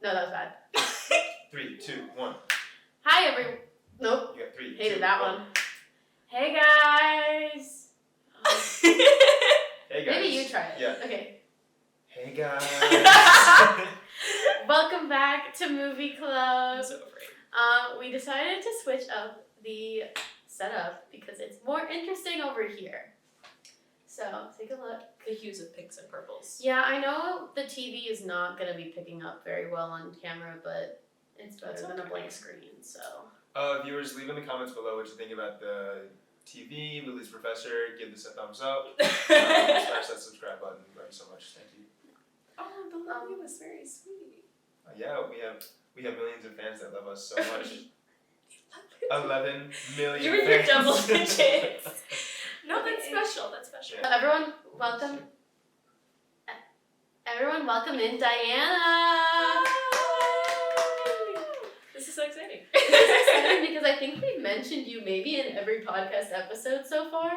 No, that was bad. 3, 2, 1. Hi, everyone. Nope. You got 3, Hated 2, that 1. one. Hey, guys. Hey, guys. Maybe you try it. Yeah. Okay. Hey, guys. Welcome back to Movie Club. I'm so afraid. We decided to switch up the setup because it's more interesting over here. So, take a look. The hues of pinks and purples. Yeah, I know the TV is not going to be picking up very well on camera, but it's better than a blank screen, so. Viewers, leave in the comments below what you think about the TV, Lily's Professor. Give this a thumbs up. Smash that subscribe button. Love you so much. Thank you. Oh, the love you was very sweet. Yeah, we have millions of fans that love us so much. 11 million You were your fans. double digits. No, that's special. That's special. Yeah. Everyone, welcome. Everyone, welcome in Diana. This is so exciting. This is exciting because I think we've mentioned you maybe in every podcast episode so far.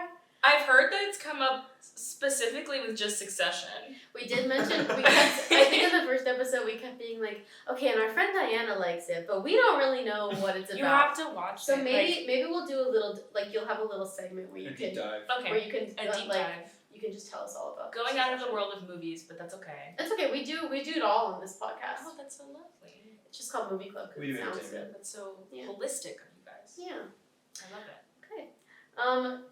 I've heard that it's come up specifically with just Succession. We did mention, I think in the first episode we kept being like, okay, and our friend Diana likes it, but we don't really know what it's about. You have to watch So it. maybe we'll do a little, like you'll have a little segment where you A can, deep dive. Okay. where you can A deep dive. you can just tell us all about Going out of the world of movies, but that's okay. It's okay, we do it all on this podcast. Oh, that's so lovely. It's just called Movie Club We because do it sounds entertainment. good. That's so Yeah. holistic of you guys. Yeah. I love it. Okay.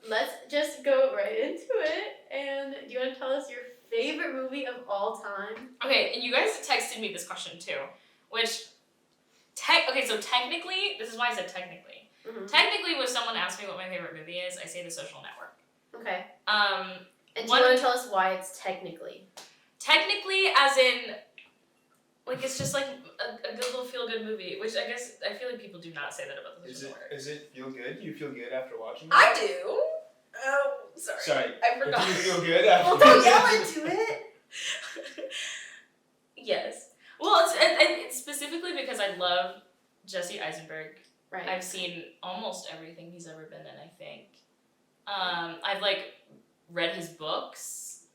Let's just go right into it. And do you want to tell us your favorite movie of all time? Okay, and you guys texted me this question too, which, so technically, this is why I said technically. Mm-hmm. Technically, when someone asks me what my favorite movie is, I say The Social Network. Okay. Um, And do you want to tell us why it's technically? Technically, as in, like, it's just like a good little feel-good movie, which I guess, I feel like people do not say that about The Social Network. Is it feel good? Do you feel good after watching it? I do. Oh, sorry. Sorry. I forgot. Do you feel good after Well, don't watching yell it? into it. Yes. Well, it's specifically because I love Jesse Eisenberg. Right. I've seen almost everything he's ever been in, I think. I've, read his books.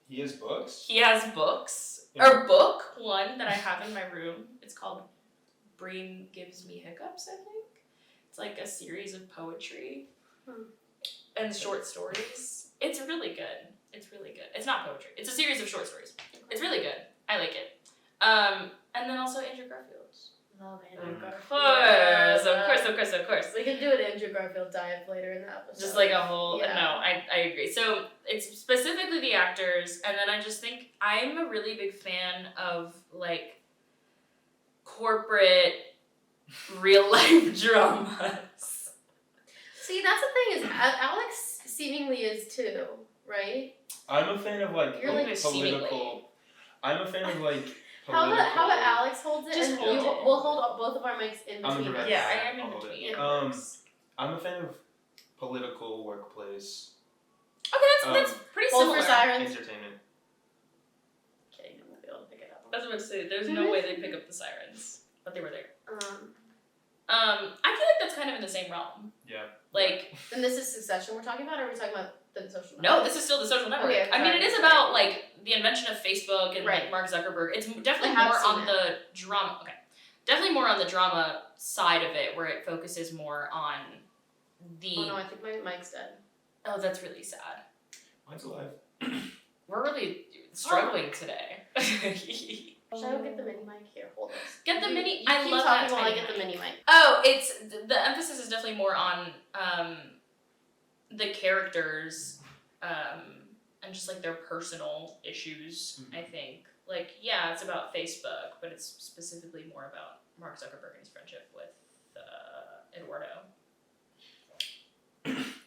He has books? He has books. Yeah. Or book one that I have in my room. It's called Brain Gives Me Hiccups, I think. It's like a series of poetry and short stories. It's really good. It's really good. It's not poetry. It's a series of short stories. It's really good. I like it. And then also Andrew Garfield. Love Andrew Garfield. Of course. We can do an Andrew Garfield dive later in the episode. Just like a whole, Yeah. no, I agree. So it's specifically the actors, and then I just think I'm a really big fan of corporate real life dramas. See, that's the thing is, Alex seemingly is too, right? I'm a fan of You're like political. seemingly. I'm a fan of How about Alex holds it Just and hold it. we'll hold both of our mics in I'm the between us. director. Yeah, I am I'll in hold it. between. Yeah. I'm a fan of political workplace Okay, that's pretty Hold similar. for sirens. entertainment. Kidding, I'm gonna be able to pick it up. I was about to say, there's no way they'd pick up the sirens, but they were there. I feel like that's kind of in the same realm. Yeah. Then this is Succession we're talking about, or are we talking about the Social Network? No, this is still The Social Network. Okay, I mean, it is sorry. about the invention of Facebook and Right. Mark Zuckerberg. It's definitely I have more seen on the drama. Okay, definitely more on the drama side of it, where it focuses more on the. Oh no, I think my mic's dead. Oh, that's really sad. Mine's alive. We're really struggling today. Should I go get the mini mic here? Hold this. Get the You- mini. You I keep love talking that while I tiny get the mic. mini mic. Oh, it's the emphasis is definitely more on the characters and just their personal issues. I think yeah, it's about Facebook, but it's specifically more about Mark Zuckerberg and his friendship with Eduardo.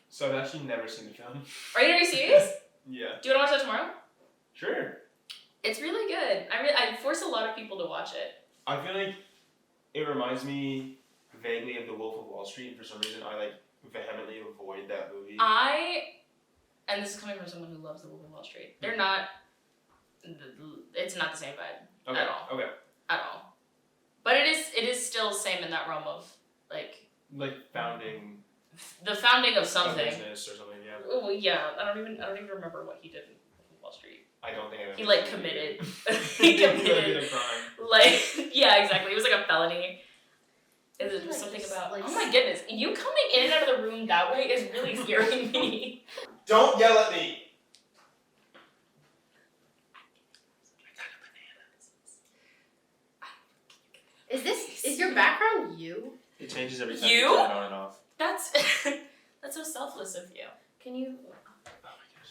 So I've actually never seen the film. Are you serious? Yeah. Do you want to watch that tomorrow? Sure. It's really good. I force a lot of people to watch it. I feel like it reminds me vaguely of The Wolf of Wall Street, and for some reason I vehemently avoid that movie. And this is coming from someone who loves The Wolf of Wall Street. They're not. It's not the same vibe Okay. at all. Okay. At all. But it is still same in that realm of Founding the founding of a something. business or something. Yeah. Oh yeah, I don't even remember what he did in Wolf of Wall Street. I don't think I've He ever seen it committed. either. He He did committed a crime. Like, yeah, exactly. It was like a felony. It was Like, something just, about, like, oh my goodness, you coming in and out of the room that way is really scaring me. Don't yell at me. Is your background you? It changes every time You? you turn it on and off. That's so selfless of you. Can you? Oh my gosh.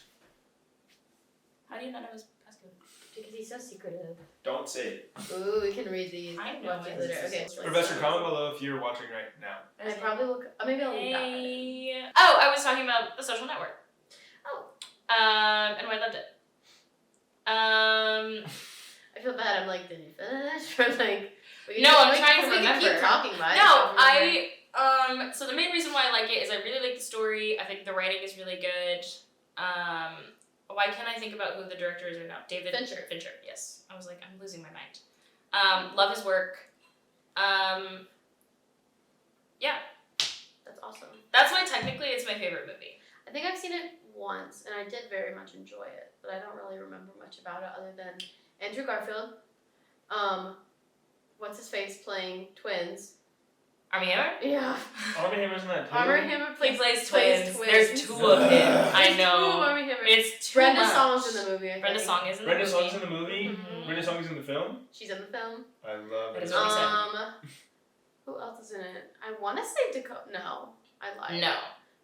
How do you not know his passcode? Because he's so secretive. Don't say it. Ooh, we can read these. I know Watch it. it later. Okay. Professor, comment below if you're watching right now. I probably will. Maybe I'll leave that. Hey. Oh, I was talking about The Social Network. Oh. And why I loved it. I feel bad. I'm like, did you finish? Or like. No, I'm trying to we can remember. keep talking about it. No, so the main reason why I like it is I really like the story. I think the writing is really good. Why can't I think about who the director is right now? David Fincher. Fincher, yes. I was like, I'm losing my mind. Love his work. Yeah. That's awesome. That's why technically it's my favorite movie. I think I've seen it once, and I did very much enjoy it, but I don't really remember much about it other than Andrew Garfield. What's his face playing twins? Armie Hammer? Yeah. Armie Hammer's in that too. Armie Hammer He plays plays twins. There's two of them. I There's two of know. Armie Hammer. It's too Brenda much. Song's in the movie. I Brenda think. Song is in the Brenda movie. Song's in the movie. Mhm. Brenda Song is in the film. She's in the film. I love That it. is what he said. Who else is in it? I want to say Dakota. No, I lied. No.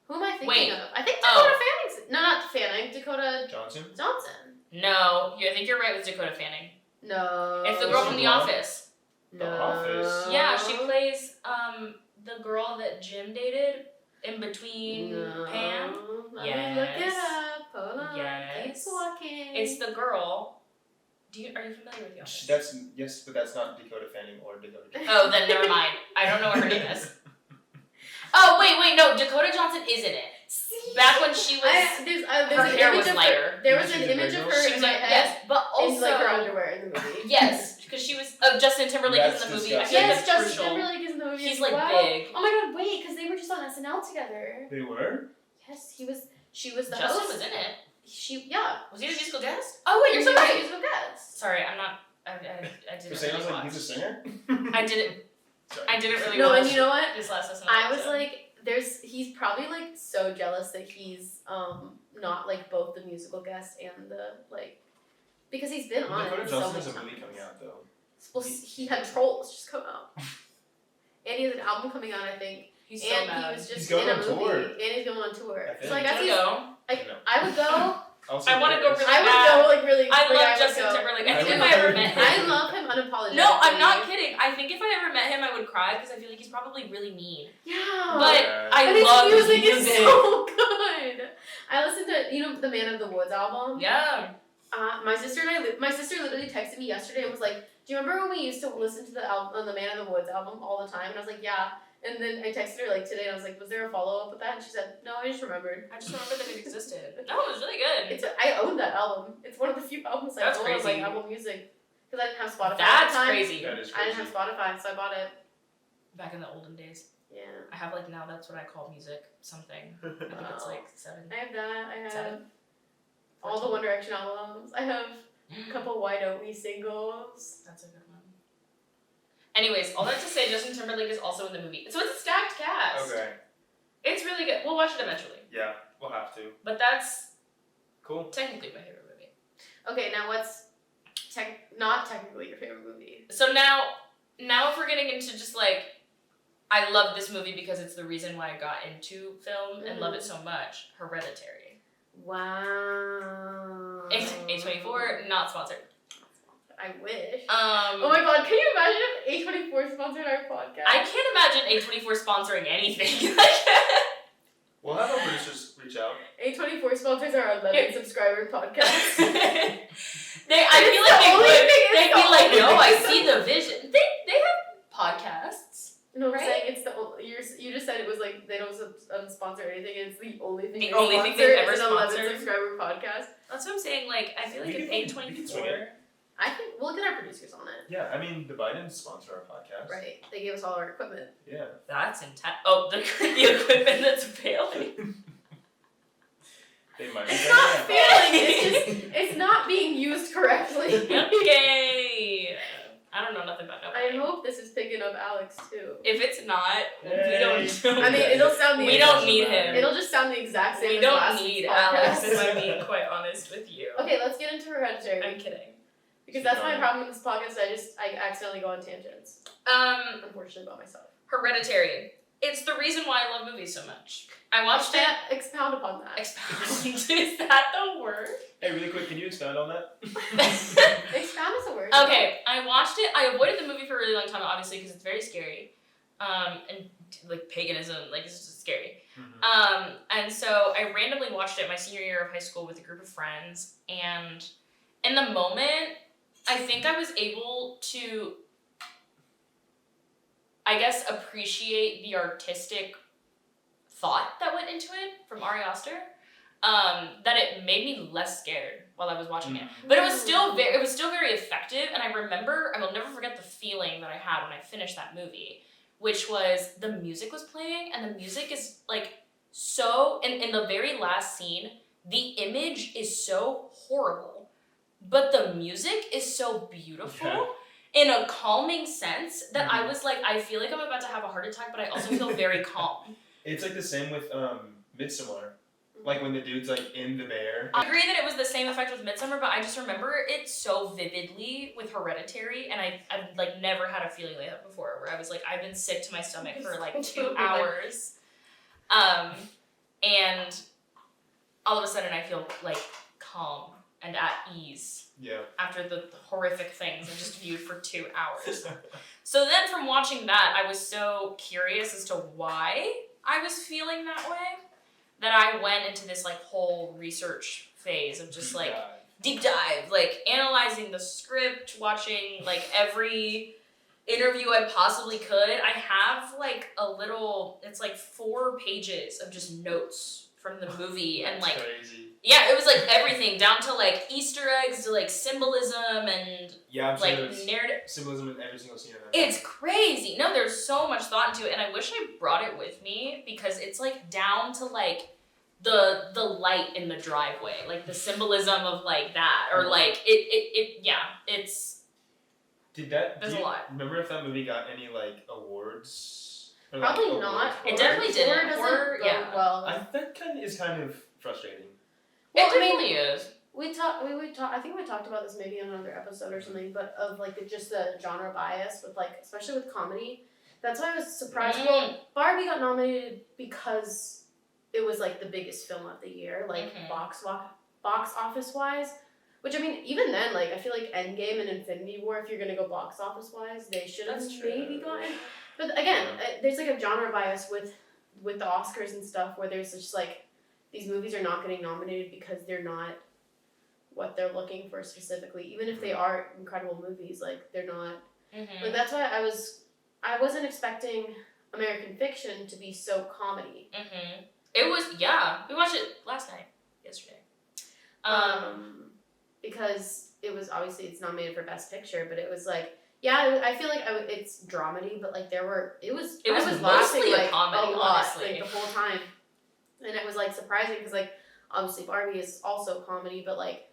Who am I thinking Wait. of? I think Dakota Fanning's. No, not Fanning. Dakota Johnson. Johnson. No. I think you're right with Dakota Fanning. No. It's the Is girl she from The blonde? Office. No. The Office. Yeah, she plays the girl that Jim dated in between No. Pam. Let me look it Yes. up. Hold on. Yes. Keep walking. It's the girl. Are you familiar with The Office? That's yes, but that's not Dakota Fanning or Dakota Johnson. Oh, then never mind. I don't know what her name is. Oh, wait, no. Dakota Johnson is in it. See? Back when she was. there's her an hair image was of lighter. her. There was She's an a image gray of girl? her She in was my like, head. yes, but also. In like her underwear in the movie. Yes, because she was. Oh, Justin Timberlake is in the That's movie. I disgusting. feel like Yes, that's Justin crucial. Timberlake is in the movie. He's as like well. big. Oh my god, wait, because they were just on SNL together. They were. Yes, she was the Justin host. was in it. Yeah. Was he the musical guest? Oh wait, you're so He was right. a Musical guest. Sorry, I'm not. I didn't For saying really like watch. he's a singer. I didn't really No, watch and you know what? this last episode. I was like, he's probably like so jealous that he's not like both the musical guest and the like, because he's been on Dakota it so Johnson many has a times. movie coming out though. Well, he had Trolls just come out, and he has an album coming out, I think. he's so And mad. he was just He's going in a on movie, tour. and he's going on tour. I think. So I I guess gotta he's go. like, No. I would go. Also I wanna go really I would bad. go like really. I like, love would Justin go. Timberlake. I I think if would I ever go. met him. I love him unapologetically. No, I'm not kidding. I think if I ever met him, I would cry because I feel like he's probably really mean. Yeah. But Yeah. I But his love music his is music. so good. I listened to the Man of the Woods album. Yeah. My sister literally texted me yesterday and was like, "Do you remember when we used to listen to the Man of the Woods album all the time?" And I was like, "Yeah." And then I texted her like today and I was like, "Was there a follow up with that?" And she said, "No, I just remembered." I just remember that it existed. No, it was really good. I own that album. It's one of the few albums I That's own on crazy. like Apple Music because I didn't have Spotify at That's the time. crazy. That is I didn't crazy. have Spotify, so I bought it. Back in the olden days. Yeah. I have like now that's what I call music something. I think it's Wow. like 7. I have that. I have 7? all the One Direction albums. I have a couple Why Don't We singles. That's a good one. Anyways, all that to say, Justin Timberlake is also in the movie. So it's a stacked cast. Okay. It's really good. We'll watch it eventually. Yeah, we'll have to. But that's Cool. technically my favorite movie. Okay, now what's not technically your favorite movie? So now if we're getting into just like, I love this movie because it's the reason why I got into film and love it so much. Hereditary. Wow. A24, not sponsored. I wish. Oh Oh my god, can you imagine if A24 sponsored our podcast? I can't imagine A24 sponsoring anything. We'll have our producers reach out. A24 sponsors our 11 subscriber podcast. I feel like they would. They'd be like, no, I see the vision. They have podcasts. No, I'm Right? saying it's the only, you just said it was like they don't sponsor anything. It's the only thing. The they only thing sponsor they've ever is an 11 sponsored. subscriber podcast. That's what I'm saying. Like, I feel like We if can swing A24. it. I think we'll get our producers on it. Yeah, I mean the Bidens sponsor our podcast. Right. They gave us all our equipment. Yeah. That's intense. Oh, the equipment that's failing. They might be It's saying not that. failing. It's not being used correctly. Okay. I don't know nothing about I nobody. hope this is picking up Alex too. If it's not, we Yay. don't. I mean, it'll sound the We don't need him. It'll just sound the exact same We as don't last need week's Alex, podcast. if I'm being quite honest with you. Okay, let's get into Hereditary. I'm kidding. Because that's my problem with this podcast. I accidentally go on tangents. Unfortunately, about myself. Hereditary. It's the reason why I love movies so much. I watched it. Expound upon that. Expound. Is that the word? Hey, really quick, can you expound on that? Expound is a word. Okay, I watched it. I avoided the movie for a really long time, obviously, because it's very scary. And like paganism, like it's just scary. Mm-hmm. And so I randomly watched it my senior year of high school with a group of friends, and in the moment, I think I was able to, I guess, appreciate the artistic thought that went into it from Ari Aster. That it made me less scared while I was watching it. But it was still very effective, and I will never forget the feeling that I had when I finished that movie, which was the music was playing, and the music is like so, in the very last scene, the image is so horrible, but the music is so beautiful in a calming sense that I was like, I feel like I'm about to have a heart attack, but I also feel very calm. It's like the same with Midsommar. Like when the dude's like in the bear. I agree that it was the same effect with Midsommar, but I just remember it so vividly with Hereditary, and I've like never had a feeling like that before, where I was like, I've been sick to my stomach for like 2 hours. And all of a sudden I feel like calm and at ease after the horrific things I just viewed for 2 hours. So then from watching that, I was so curious as to why I was feeling that way, that I went into this like whole research phase of just like deep dive, like analyzing the script, watching like every interview I possibly could. I have like a little, it's like 4 pages of just notes from the movie, and like crazy. Yeah, it was like everything down to like Easter eggs to like symbolism and I'm like sure narrative symbolism in every single scene of that. It's crazy. No, there's so much thought into it, and I wish I brought it with me, because it's like down to like the light in the driveway, like the symbolism of like that, or like it's. There's a lot. Remember if that movie got any like awards? Or, Probably like, not. It definitely didn't. Horror doesn't go well. That is kind of frustrating. Well, It definitely is. We I think we talked about this maybe in another episode or something, but of like just the genre bias with like, especially with comedy. That's why I was surprised. Well, Barbie got nominated because it was like the biggest film of the year, like box office wise. Which, I mean, even then, like, I feel like Endgame and Infinity War, if you're gonna go box office wise, they should have maybe gotten. But again, there's like a genre bias with the Oscars and stuff, where there's just like, these movies are not getting nominated because they're not what they're looking for specifically. Even if they are incredible movies, like, they're not. Like, that's why I wasn't expecting American Fiction to be so comedy. It was, we watched it yesterday. Because it was, obviously it's nominated for Best Picture, but it was like, I feel like it's dramedy, but like I was mostly laughing a like comedy, a lot, honestly. like the whole time, and it was like surprising because like obviously Barbie is also comedy, but like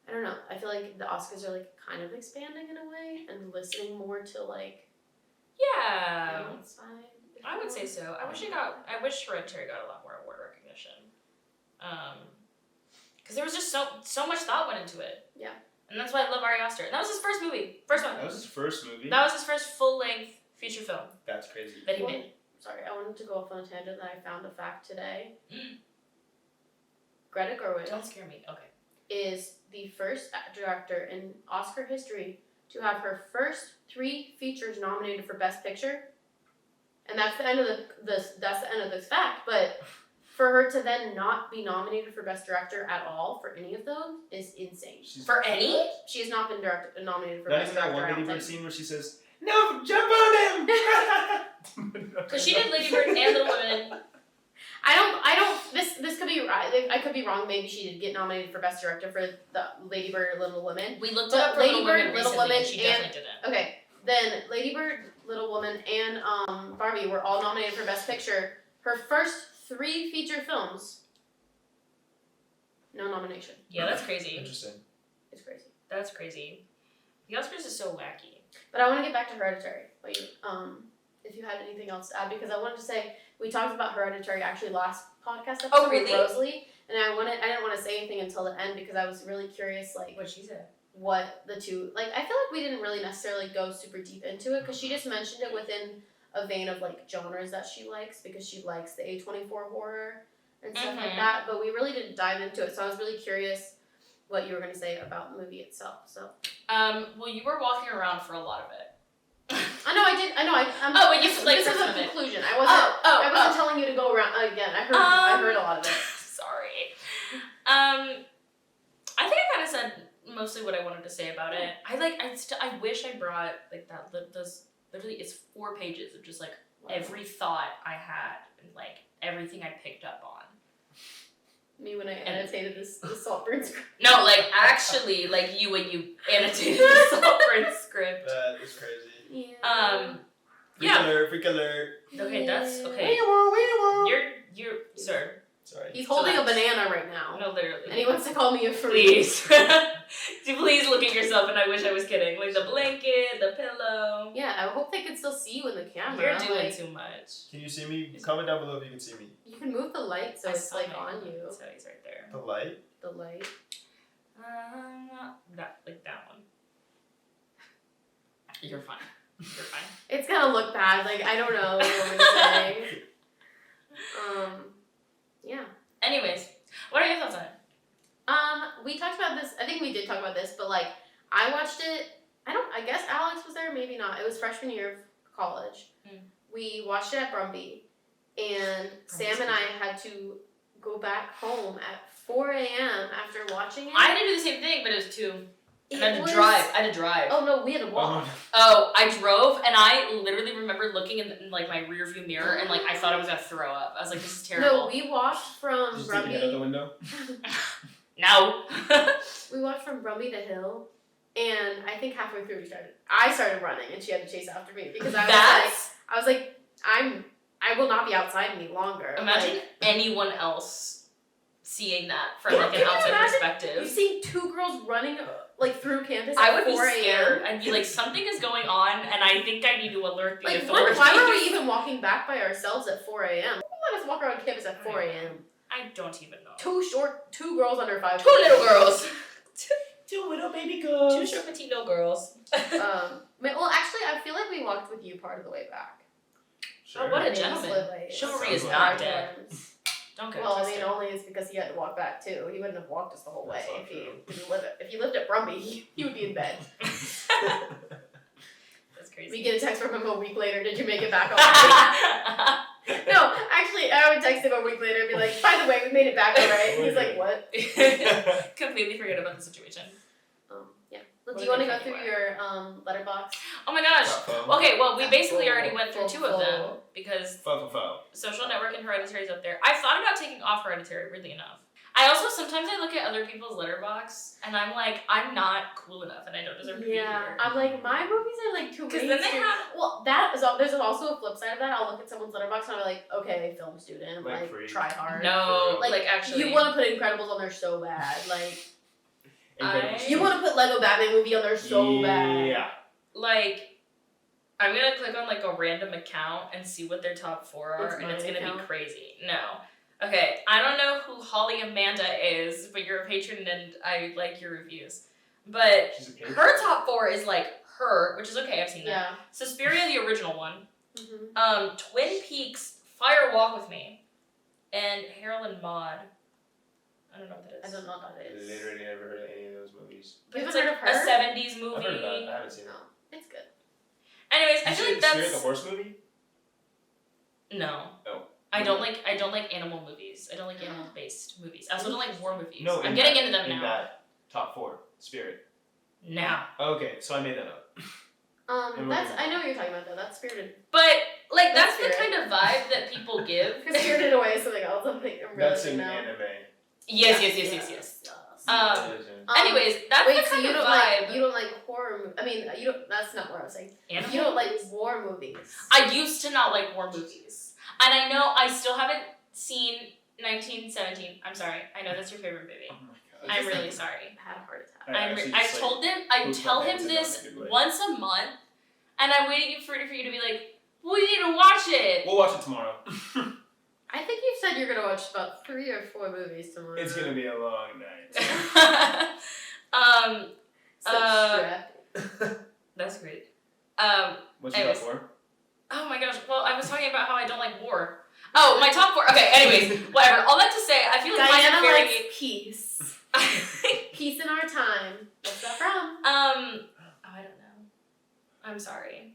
I don't know, I feel like the Oscars are like kind of expanding in a way and listening more to like outside. I would say so. I wish Hereditary got a lot more award recognition. Because there was just so much thought went into it. Yeah. And that's why I love Ari Aster. And that was his first movie. First one. That was his first movie? That was his first full-length feature film. That's crazy. That he made. Sorry, I wanted to go off on a tangent that I found a fact today. Greta Gerwig. Don't scare me. Okay. Is the first director in Oscar history to have her first 3 features nominated for Best Picture. And that's the end of this fact, but for her to then not be nominated for Best Director at all for any of those is insane. For any? She has not been nominated for Not Best even that Director. one Lady Bird scene where she says, "No, jump on him!" Because she did Lady Bird and Little Women. I don't. This could be right. I could be wrong. Maybe she did get nominated for Best Director for the Lady Bird or Little Women. We looked up for Lady Bird, Little Women. She definitely didn't. Okay, then Lady Bird, Little Woman, and Barbie were all nominated for Best Picture. Her first 3 feature films, no nomination. Yeah, that's crazy. Interesting. It's crazy. That's crazy. The Oscars is so wacky. But I want to get back to Hereditary. But if you had anything else to add, because I wanted to say we talked about Hereditary actually last podcast episode Oh, really? with Rosalie, and I didn't want to say anything until the end because I was really curious, like What she said. what the two like. I feel like we didn't really necessarily go super deep into it because she just mentioned it within a vein of like genres that she likes because she likes the A24 horror and stuff like that. But we really didn't dive into it, so I was really curious what you were going to say about the movie itself. So well, you were walking around for a lot of it. I know I did. I know I. Oh, but you like this is some a of it. conclusion. I wasn't telling you to go around again. I heard a lot of it. Sorry. I think I kind of said mostly what I wanted to say about it. I wish I brought like that. Those literally, it's 4 pages of just like every thought I had and like everything I picked up on. Me when I annotated the Saltburn script. No, like actually, like you when you annotated the Saltburn script. That is crazy. Yeah. Freak alert. Okay, that's okay. You're sir. Sorry. He's holding Relax. a banana right now. No, literally. And he wants to call me a freak. Please. Please look at yourself, and I wish I was kidding. Like the blanket, the pillow. Yeah, I hope they can still see you in the camera. You're doing like, too much. Can you see me? Comment down below if you can see me. You can move the light so I it's saw like my- on you. So he's right there. The light? The light. That one. You're fine. You're fine. It's gonna look bad. Like I don't know what I'm gonna say. Yeah. Anyways, what are your thoughts on it? We talked about this. I think we did talk about this, but like I watched it. I guess Alex was there. Maybe not. It was freshman year of college. We watched it at Brumby, and Sam and I had to go back home at 4 a.m. after watching it. I had to do the same thing, but it was 2. And I had to drive. Oh no, we had to walk. Oh, I drove, and I literally remember looking in like my rear view mirror, and like I thought I was gonna throw up. I was like, "This is terrible." No, we walked from Just take your head out the Brumby. window. No. We walked from Brumby to Hill, and I think halfway through I started running, and she had to chase after me because I was like, I will not be outside any longer. Imagine like, anyone else seeing that from like an outside perspective. You see 2 girls running like through campus I at would be 4 a.m. scared. I'd be like, something is going on, and I think I need to alert the Like, authorities. why were we even walking back by ourselves at 4 a.m.? Who let us walk around campus at 4 a.m.? I don't even know. 2 girls under 5. 2 little girls. 2 little baby girls. 2 short petite girls. Well, actually, I feel like we walked with you part of the way back. Sure. Oh, what a Maybe gentleman. slid by Chivalry is Sounds not like dead. Don't get Well, I twisted. mean, only it's because he had to walk back too. He wouldn't have walked us the whole way That's not if he true. didn't live it. If he lived at Brumby, he would be in bed. That's crazy. We get a text from him a week later. Did you make it back alright? No, actually, I would text him a week later and be like, "By the way, we made it back alright." He's like, "What?" Completely forget about the situation. Yeah. What Do a you want to good go friend through you your Letterboxd? Oh my gosh. Okay, well, we basically already went through 2 of them Full. because Faux. Social Network and Hereditary is up there. I thought about taking off Hereditary, weirdly enough. I also sometimes I look at other people's Letterboxd and I'm like, I'm not cool enough and I don't deserve to be Yeah, here. I'm like, my movies are like too Because then they mainstream. have Well, there's also a flip side of that. I'll look at someone's Letterboxd and I'm like, okay, film student, Like like freak. try hard. no, Like, like actually. You want to put Incredibles on there so bad, like Incredibles. you want to put Lego Batman movie on there so bad. Yeah. Like, I'm gonna click on like a random account and see what their top 4 are, It's and my it's gonna account. be crazy. No. Okay, I don't know who Holly Amanda is, but you're a patron and I like your reviews. But She's a patron. her top 4 is like her, which is okay, I've seen that. Yeah. Suspiria, the original one. Mm-hmm. Twin Peaks, Fire Walk With Me, and Harold and Maude. I don't know what that I is. don't know what that is. Literally never heard of any of those movies. But You it's haven't like heard of a her? 70s movie. I've heard about it. I haven't seen it. No, it's good. Anyways, I Did feel you like see it, that's the horse movie? no. Oh. I don't like animal movies. I don't like animal based movies. I also don't like war movies. No, I'm in getting that- into them in now. that top 4, Spirit. Now. Okay, so I made that up. And That's we're- I know what you're talking about though. That's Spirited. But like That's that's the Spirit. kind of vibe that people give. Because Spirited Away is something else. I'm like, I'm really That's an now. anime. Yes. It is, Anyways, that's wait, the so kind you of don't vibe. like horror? I mean, you don't. That's not what I was saying. Animal You don't like movies? war movies. I used to not like war movies, and I know I still haven't seen 1917. I'm sorry, I know that's your favorite movie. Oh my I'm really sorry. I had a heart attack. I tell him this once a month, and I'm waiting for you to be like, we need to watch it. We'll watch it tomorrow. I think you said you're gonna watch about 3 or 4 movies tomorrow. It's gonna be a long night. That's great. What's your top 4? Oh my gosh. Well, I was talking about how I don't like war. Oh, my top 4. Okay. Anyways, whatever. All that to say, I feel like Diana mine are very likes peace. Peace in our time. What's that from? I don't know. I'm sorry.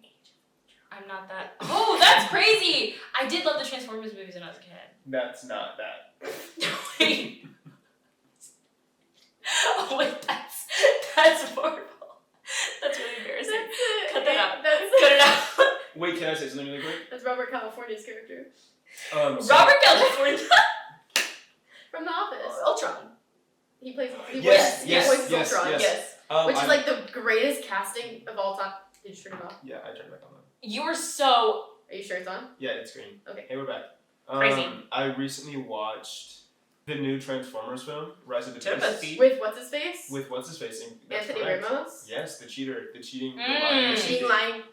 I'm not that. Oh, that's crazy! I did love the Transformers movies when I was a kid. That's not that. Wait. Oh wait, that's horrible. That's really embarrassing. Cut that out. Cut it out. Wait, can I say something really quick? That's Robert California's character. Robert California. From The Office. Ultron. He plays Ultron. Yes. Yes. Which is like the greatest casting of all time. Did you turn it off? Yeah, I turned it back on. You were so... Are you sure it's on? Yeah, it's green. Okay. Hey, we're back. Crazy. I recently watched the new Transformers film, Rise of the Beasts. With what's his face? With what's his face? Anthony Ramos? Yes, the cheater. The cheating. The cheating line.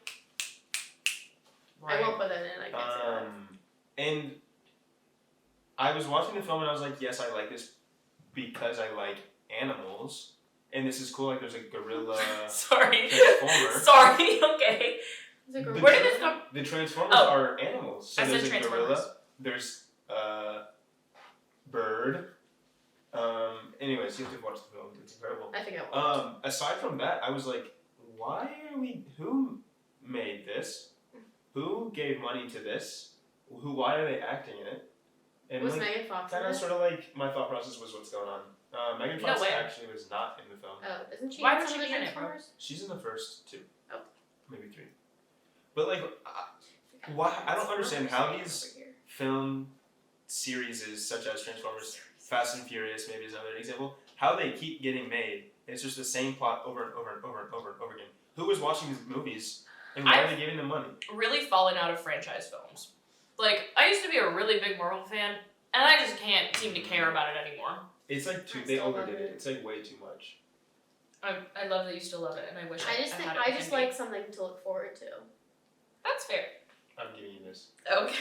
Right. I won't put that in. I can't say that. And I was watching the film and I was like, yes, I like this because I like animals. And this is cool. Like, there's a gorilla. Sorry. Transformer. Sorry. Okay. Where did this come? The Transformers are animals. So I said there's a Transformers. gorilla. There's a bird. Anyways, you have to watch the film. It's incredible. I think I will. Aside from that, I was like, why are we? Who made this? Who gave money to this? Why are they acting in it? And was like, Megan Fox in kind of it? sort of like my thought process was what's going on. Megan Fox way. actually was not in the film. Oh, isn't she? Why in would some she of be the in it, bro? Transformers? She's in the first 2. Oh. Maybe 3. But like, why? I don't understand how these film series such as Transformers, Fast and Furious, maybe is another example, how they keep getting made. It's just the same plot over and over and over and over and over again. Who was watching these movies, and why are they giving them money? Really fallen out of franchise films. Like, I used to be a really big Marvel fan, and I just can't seem to care about it anymore. It's like they overdid it. It's like way too much. I love that you still love it, and I wish I just think had it I just in me. like something to look forward to. That's fair. I'm giving you this. Okay.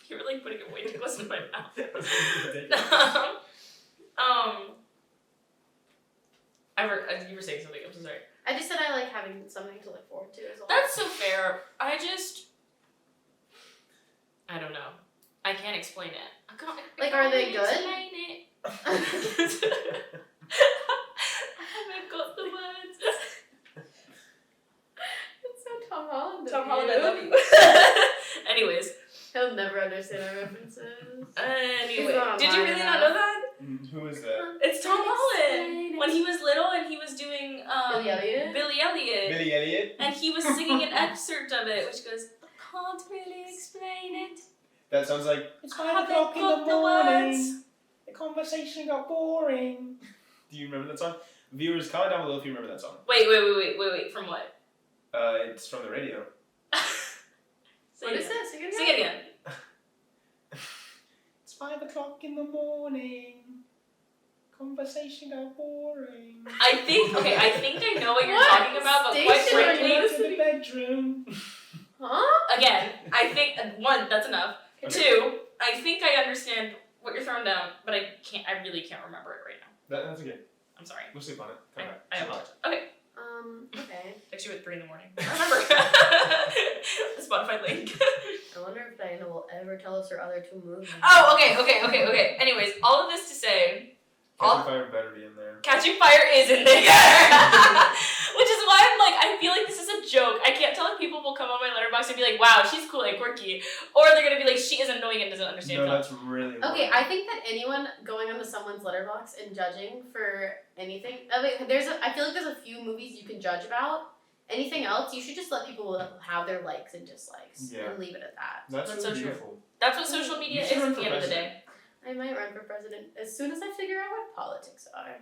You were like putting it way too close to my mouth. You were saying something. I'm so sorry. I just said I like having something to look forward to as well. That's so fair. I don't know. I can't explain it. Like, are they good? Explain it. I haven't got the words. It's so Tom Holland. Tom Holland, I love you. Anyways. He'll never understand our references. Anyway, did you really not know that? Who is that? It's Tom Holland. When he was little and he was doing Billy Elliot? Billy Elliot. Billy Elliot? And he was singing an excerpt of it, which goes, I can't really explain it. That sounds like, it's 5 o'clock in the morning. The conversation got boring. Do you remember that song? Viewers, comment down below if you remember that song. Wait. From what? It's from the radio. What is this? Sing it again. It's 5 o'clock in the morning. Conversation got boring. I think I know what you're talking about, but quite frankly, to the bedroom. Huh? Again, I think, 1, that's enough. Okay. 2, I think I understand what you're throwing down, but I really can't remember it right now. That's okay. I'm sorry. We'll sleep on it. Come back. I apologize. Okay. Okay. Text you at 3 in the morning. Remember. Spotify link. I wonder if Diana will ever tell us her other 2 movies. Oh, okay. Anyways, all of this to say, Catching Fire better be in there. Catching Fire is in there. Which is why I'm like, I feel like this is a joke. I can't tell if people will come on my Letterboxd and be like, wow, she's cool and quirky. Or they're going to be like, she is annoying and doesn't understand film. That's really Okay, I think that anyone going onto someone's Letterboxd and judging for anything, I feel like there's a few movies you can judge about. Anything else, you should just let people have their likes and dislikes and leave it at that. That's really so beautiful. true. That's what social media is at the end of the day. I might run for president as soon as I figure out what politics are.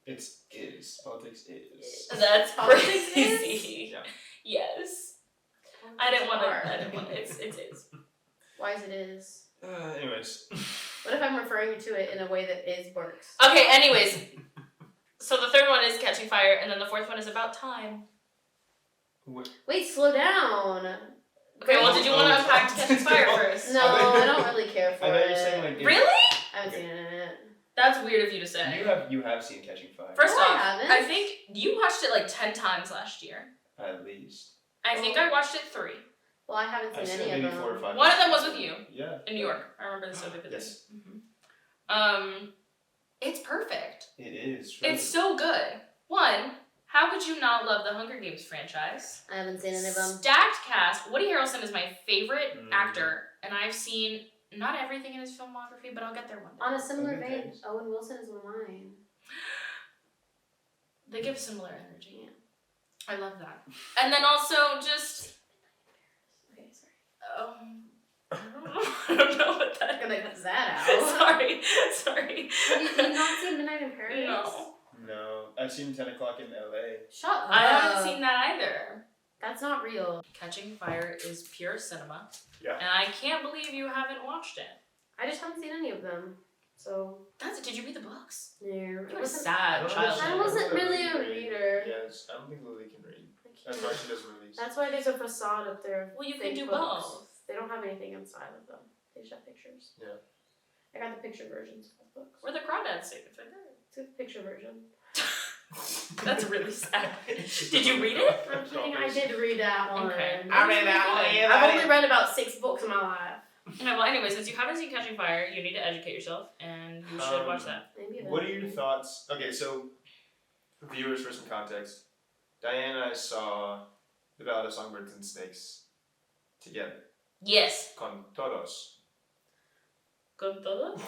Politics is. That's Politics crazy. Yeah. Yes. I didn't want to. It is. Why is it is? Anyways. What if I'm referring to it in a way that is works? Okay, anyways. So the third one is Catching Fire, and then the fourth one is About Time. Wait, slow down. Okay, well, did you want to unpack Catching Fire first? No, I don't really care for I thought you it. were saying like. Really? I haven't seen it. That's weird of you to say. You have seen Catching Fire. First No, I off, haven't. I think you watched it like 10 times last year. At least. I think I watched it 3. Well, I haven't I've seen seen any maybe of them. 4 or 5. One of them was with you Yeah. in New York. I remember this so vividly. Yes. It's perfect. It is. Really. It's so good. One, how could you not love the Hunger Games franchise? I haven't seen any of them. Stacked cast. Woody Harrelson is my favorite actor, and I've seen not everything in his filmography, but I'll get there one day. On a similar Okay, vein, thanks. Owen Wilson is one of mine. They give similar energy. I love that. And then also just Okay, sorry. I don't know what that. I'm gonna cut that out. Sorry. Have you not seen Midnight in Paris? No. No, I've seen 10 o'clock in LA. Shut up. I haven't seen that either. That's not real. Catching Fire is pure cinema. Yeah. And I can't believe you haven't watched it. I just haven't seen any of them. So, Did you read the books? no. You're It a wasn't, sad child. I wasn't really a reader. Yes, I don't think Lily can read. I That's can't. why she does movies. That's why there's a facade up there. Well, you can fake do books. both. They don't have anything inside of them. They just have pictures. Yeah. I got the picture versions of the books. Where the crawdads sing, it's right there. It's a picture version. That's really sad. Did you read it? I'm kidding, I did read that one. Okay. I read that one, yeah, I've I only did. read about 6 books in my life. No, well, anyway, since you haven't seen Catching Fire, you need to educate yourself, and you should watch that. Maybe What are your thoughts? Okay, so viewers, for some context, Diane and I saw The Ballad of Songbirds and Snakes together. Yes. Con todos. Con todos?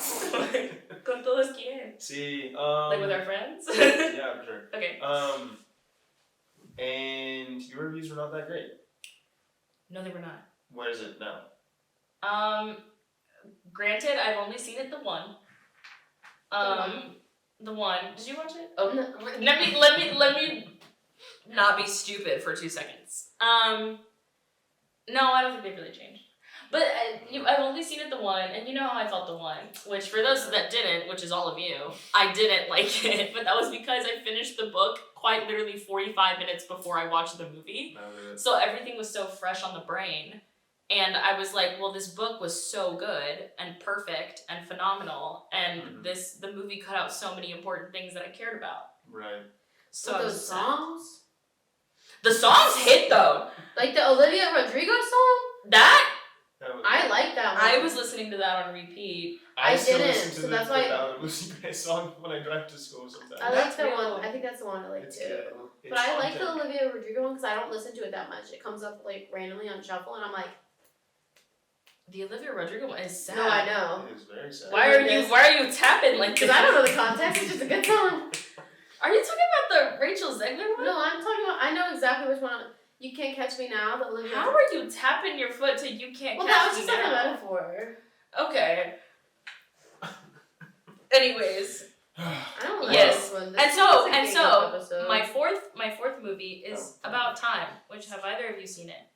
Con todos quién? See, Like with our friends? yeah, for sure. Okay. And your reviews were not that great. No, they were not. What is it now? Granted, I've only seen it the one. The one. Did you watch it? Oh, No. let me not be stupid for 2 seconds. No, I don't think they've really changed. But I've only seen it the one, and you know how I felt the one. Which, for those that didn't, which is all of you, I didn't like it. But that was because I finished the book quite literally 45 minutes before I watched the movie. So everything was so fresh on the brain. And I was like, well, this book was so good and perfect and phenomenal, and the movie cut out so many important things that I cared about. Right. So With I was those sad. songs? The songs hit though. Like the Olivia Rodrigo song? That I like that one. I was listening to that on repeat. I still didn't, listen to so the that's why- Ballad of Lucy Gray song when I drive to school sometimes. I like That's that real. one. I think that's the one I like It's too. good. But It's I like the haunting. Olivia Rodrigo one because I don't listen to it that much. It comes up like randomly on shuffle, and I'm like, The Olivia Rodrigo one is sad. no, I know. It is very sad. Why are you tapping like Because this? I don't know the context. It's just a good song. Are you talking about the Rachel Zegler one? No, I'm talking about. I know exactly which one. You Can't Catch Me Now. The Olivia. How are you tapping your foot till you can't Well, that was catch just me like a now? metaphor. Okay. Anyways, I don't like Yes. this one. This And so- is a and gig so, up episode. my fourth movie is Oh. About Time, which have either of you seen it?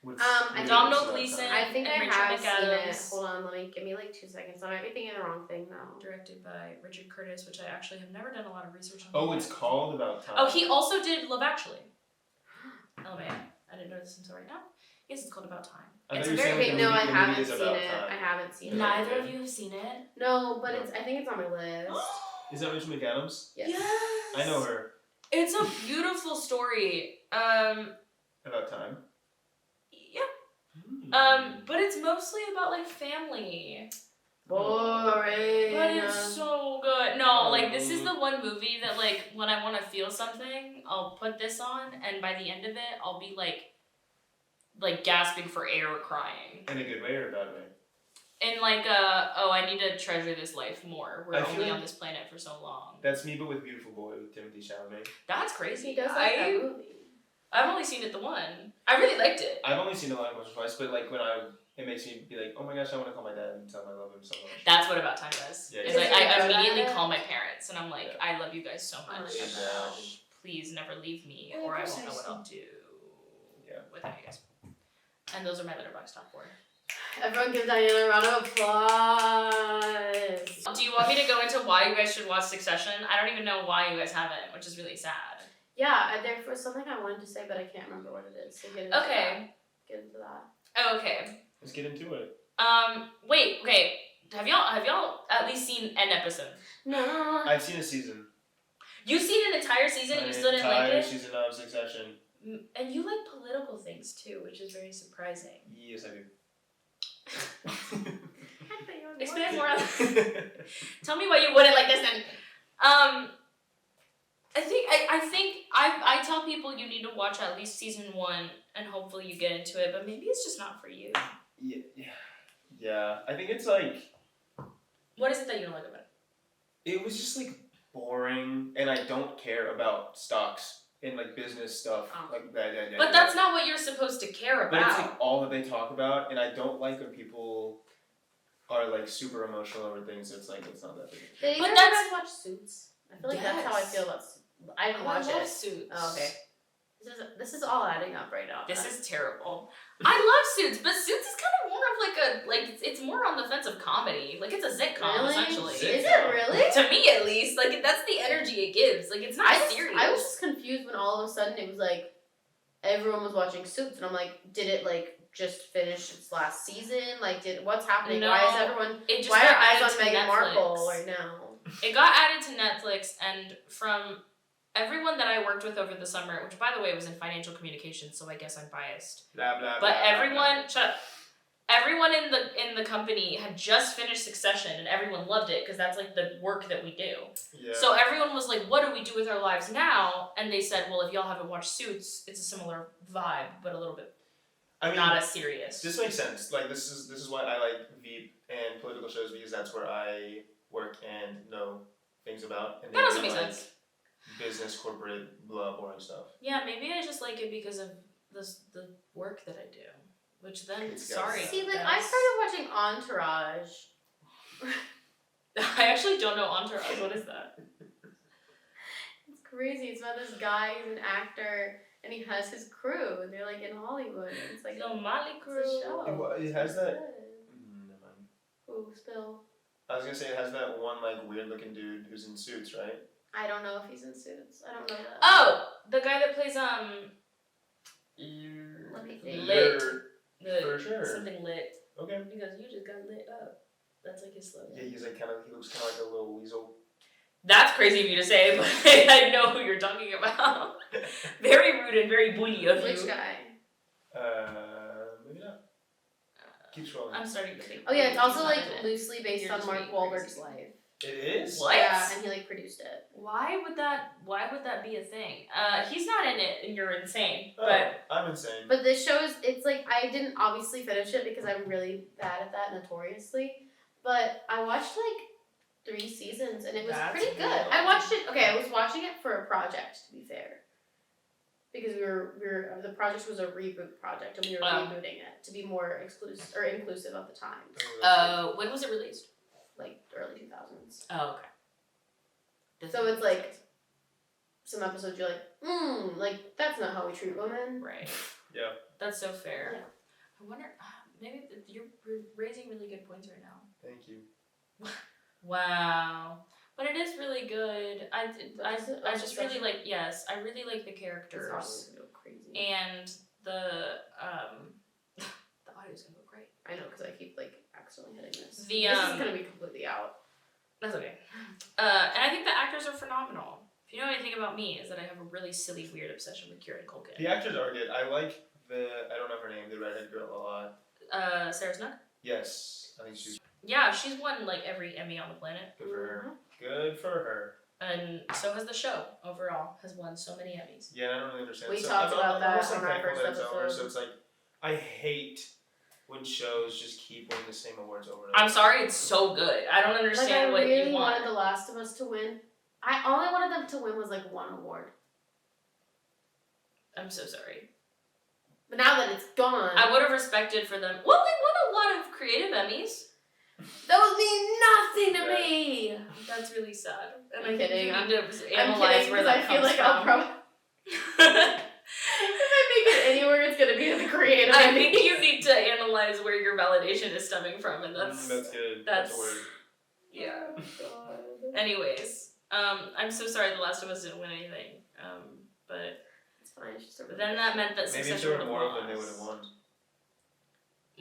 I Domhnall think Gleeson. I think and I Rachel have seen it. McAdams. Hold on, give me like 2 seconds. I might be thinking the wrong thing now. Directed by Richard Curtis, which I actually have never done a lot of research on. Oh, it's called About Time. Oh, he also did Love Actually. Oh man, I didn't know this until right now. Yes, it's called About Time. I It's thought you were very saying Wait, the no, movie- I the movie haven't is seen about it. time. I haven't seen it. Neither of you have seen it. No, but I think it's on my list. Is that Rachel McAdams? Yes. I know her. It's a beautiful story. About Time. Yeah. But it's mostly about like family. Boring. But it's so good. No, like this is the one movie that like when I want to feel something, I'll put this on, and by the end of it, I'll be like gasping for air, crying. In a good way or a bad way? And like, I need to treasure this life more. We're I feel only like- on this planet for so long. That's me, but with Beautiful Boy with Timothée Chalamet. That's crazy. He does like that movie. I've only seen it the one. I really liked it. I've only seen it like once or twice, but like it makes me be like, oh my gosh, I want to call my dad and tell him I love him so much. That's what About Time does. Yeah, Is yeah. like Is he I good at immediately it? call my parents and I'm like, Yeah. I love you guys so much. my gosh. Please never leave me, Oh, or I of won't course know I what see. I'll do Yeah. without you guys. And those are my Letterboxd top 4. Everyone give Diana a round of applause. Do you want me to go into why you guys should watch Succession? I don't even know why you guys haven't, which is really sad. Yeah, there was something I wanted to say, but I can't remember what it is. So get into that. Get into that. Okay. Let's get into it. Wait, okay. Have y'all at least seen an episode? No. I've seen a season. You've seen an entire season and you still didn't like it? Entire season of Succession. And you like political things too, which is very surprising. Yes, I do. Expand more on that. Tell me why you wouldn't like this then. I think I tell people you need to watch at least season 1 and hopefully you get into it, but maybe it's just not for you. Yeah. I think it's like. What is it that you don't like about it? It was just like boring, and I don't care about stocks and like business stuff like that. But that's not what you're supposed to care about. But it's like all that they talk about, and I don't like when people are like super emotional over things. It's like it's not that big. Did you guys watch Suits? I feel like that's how I feel about Suits. I didn't watch it. Suits. Oh, okay. This is all adding up right now. This is terrible. I love Suits, but Suits is kind of more of it's more on the fence of comedy. Like it's a sitcom essentially. Is it really? To me at least, like that's the energy it gives. Like it's not serious. I was just confused when all of a sudden it was like everyone was watching Suits, and I'm like, did it like just finish its last season? Like, what's happening? No, why is everyone? Why are eyes on Meghan Markle right now? It got added to Netflix, and from everyone that I worked with over the summer, which by the way was in financial communications, so I guess I'm biased. Blah, blah, but blah, everyone, blah. shut up. Everyone in the company had just finished Succession, and everyone loved it because that's like the work that we do. Yeah. So everyone was like, "What do we do with our lives now?" And they said, "Well, if y'all haven't watched Suits, it's a similar vibe, but a little bit not as serious." This makes sense. Like this is why I like Veep and political shows, because that's where I work and know things about. And that doesn't make like sense. Business, corporate, blah, boring stuff. Yeah, maybe I just like it because of the work that I do. Which then, sorry. See, like I started watching Entourage. I actually don't know Entourage. What is that? It's crazy. It's about this guy who's an actor, and he has his crew, and they're like in Hollywood. And it's like the Molly crew. It's a show. It has that. Never mind. Who spill? I was gonna say it has that one like weird looking dude who's in Suits, right? I don't know if he's in Suits. I don't know that. Oh, the guy that plays Let me think. Lit. For sure. Something lit. Okay. Because you just got lit up. That's like his slogan. Yeah, he's like he looks kind of like a little weasel. That's crazy of you to say, but I know who you're talking about. Very rude and very bully of you. Which guy? Maybe not. Keep scrolling. I'm starting to think. Oh yeah, it's also like it. loosely based You're on just Mark being Wahlberg's crazy. life. It is? What? Yeah, and he like produced it. Why would that be a thing? He's not in it and you're insane. Oh, But I'm insane. But this show is, it's like, I didn't obviously finish it because I'm really bad at that notoriously. But I watched like 3 seasons and it was That's pretty good. real. I watched it, okay, I was watching it for a project, to be fair. Because the project was a reboot project and we were rebooting it to be more inclusive of the time. when was it released? Like early 2000s. Oh, okay. So it's like, some episodes you're like, that's not how we treat women. Right. Yeah. That's so fair. Yeah. I wonder, maybe you're raising really good points right now. Thank you. Wow. But it is really good. I just really like, yes, I really like the characters. It's gonna go crazy. And the audio's gonna go great. I know, because I keep like accidentally hitting this. The, this is gonna be completely out. That's okay. And I think the actors are phenomenal. If you know anything about me, is that I have a really silly, weird obsession with Kieran Culkin. The actors are good. I like I don't know her name, the redhead girl a lot. Sarah Snook? Yes. I think she's Yeah, she's won like every Emmy on the planet. good for her. Good for her. And so has the show overall, has won so many Emmys. Yeah, I don't really understand. We talked about that I'm on our thankful first that it's over, episode. so it's like, I hate when shows just keep winning the same awards over and over. I'm sorry, it's so good. I don't understand like, I what really you want. wanted The Last of Us to win. I only wanted them to win was like 1 award. I'm so sorry. But now that it's gone, I would have respected for them. Well, they won a lot of creative Emmys. those mean nothing to me. That's really sad. And I'm I think kidding. you need to I'm analyze kidding where because that I feel comes like I'll from. probably if I make it anywhere, it's gonna be in the creative. I think you need to analyze where your validation is stemming from, and that's good. that's- a word. yeah. Oh, God. Anyways, I'm so sorry The Last of Us didn't win anything. But It's fine. It's just a then that meant that Maybe if Succession there would were have more of lost. them, they would have won.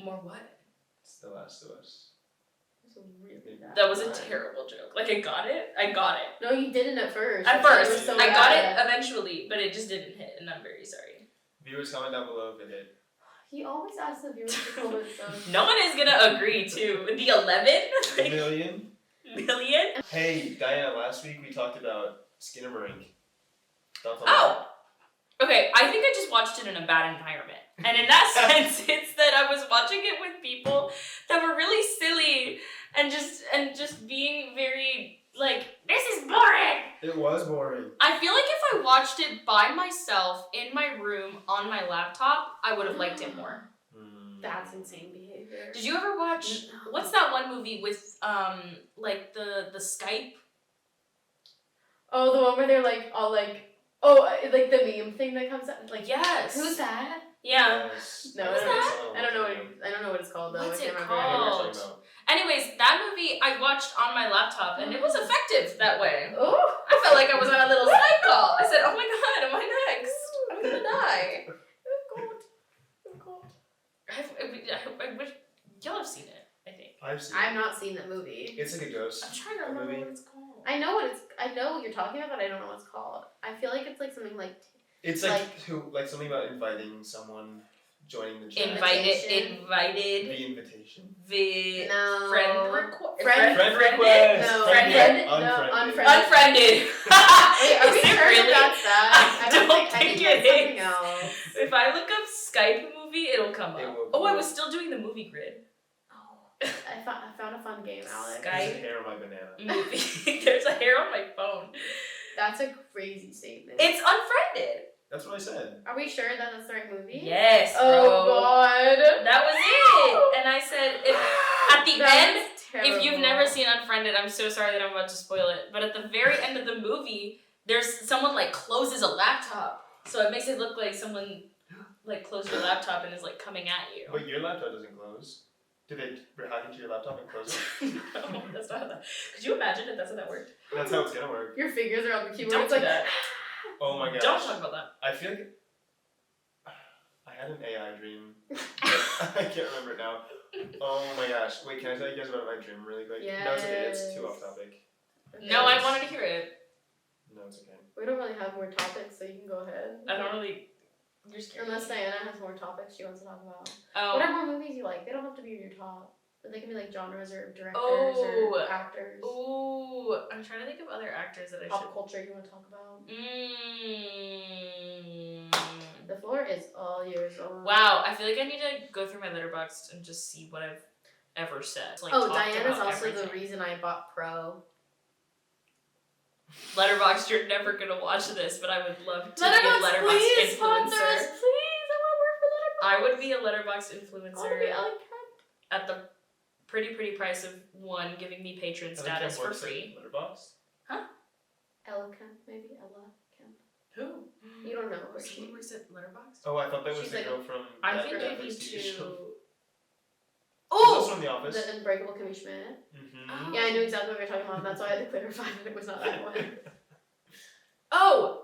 More what? It's The Last of Us. It's a really bad That was a one. terrible joke. Like, I got it. I got it. No, you didn't at first. At It was first. so I got it bad. eventually, but it just didn't hit, and I'm very sorry. Viewers, comment down below if it did. He always asks the viewers to comment stuff. No one is gonna agree to the 11 like, Million? million. Hey, Diana, last week we talked about Skinamarink. Oh! Okay, I think I just watched it in a bad environment. And in that sense, it's that I was watching it with people that were really silly and just being very like, this is boring! It was boring. I feel like if I watched it by myself in my room on my laptop, I would have liked it more. That's insane behavior. Did you ever watch No. what's that one movie with like the Skype? Oh, the one where they're like all like, oh, like the meme thing that comes out. Like, Yes. who's that? Yeah. Yes. No, What's I don't know what it's called though. What's I can't it remember. I know what you're called? talking about. Anyways, that movie I watched on my laptop and it was effective that way. Oh, I felt like I was on a little Skype call. I said, oh my god, am I next? I'm gonna die. I wish y'all have seen it, I think. I've seen I've it. not seen that movie. It's like a ghost. I'm trying to A remember movie? what it's called. I know what you're talking about, but I don't know what it's called. I feel like it's like something like It's like something about inviting someone, joining the chat. Invitation. Invited. The invitation. The No. friend request. Friend request. No, Friended. Unfriended. Unfriended. Wait, are we Is it sure really? that's that? I don't I think think that's it something is. else. If I look up Skype movie, it'll come It up. will Oh, I come was up. still doing the movie grid. Oh, I found a fun game, Alex. Sky- There's a hair on my banana. Movie. There's a hair on my phone. That's a crazy statement. It's Unfriended. That's what I said. Are we sure that that's the right movie? Yes, bro. Oh God. That was it. And I said, at the That end, is terrible. if you've never seen Unfriended, I'm so sorry that I'm about to spoil it. But at the very end of the movie, there's someone like closes a laptop, so it makes it look like someone like closed your laptop and is like coming at you. But your laptop doesn't close. Do they hack into your laptop and close it? No, that's not how that. Could you imagine if that's how that worked? That's how it's gonna work. Your fingers are on the keyboard. Don't it's do like, that. Oh my gosh. Don't talk about that. I feel like I had an AI dream. I can't remember it now. Oh my gosh. Wait, can I tell you guys about my dream really quick? No, it's okay. It's too off topic. No, I wanted to hear it. No, it's okay. We don't really have more topics, so you can go ahead. I don't really. You're scared. Unless Diana has more topics she wants to talk about. Oh. What are more movies you like? They don't have to be in your top. But they can be like genres or directors Oh. or actors. Ooh, I'm trying to think of other actors that I should. Pop culture you want to talk about. Mm. The floor is all yours. Owen. Wow, I feel like I need to go through my Letterboxd and just see what I've ever said. Like, Oh, talked Diana's about also the everything. reason I bought Pro. Letterboxd, you're never gonna watch this, but I would love to be a Letterboxd, Letterboxd please sponsor us, influencer. please. I want to work for Letterboxd. I would be a Letterboxd I want to be influencer Ellen Kemp. at the pretty price of one giving me patron status for free. Letterboxd? Ella Kemp, maybe Ella Kemp. Who? You don't know her. Someone works at Letterboxd? Oh, I thought that was She's the like- girl from I that think you Netflix need TV show. to. She's also Oh! from The Office. The Unbreakable Kimmy Schmidt. Mm-hmm. Yeah, I knew exactly what you were talking about. That's why I had to clarify that it was not that one. Oh!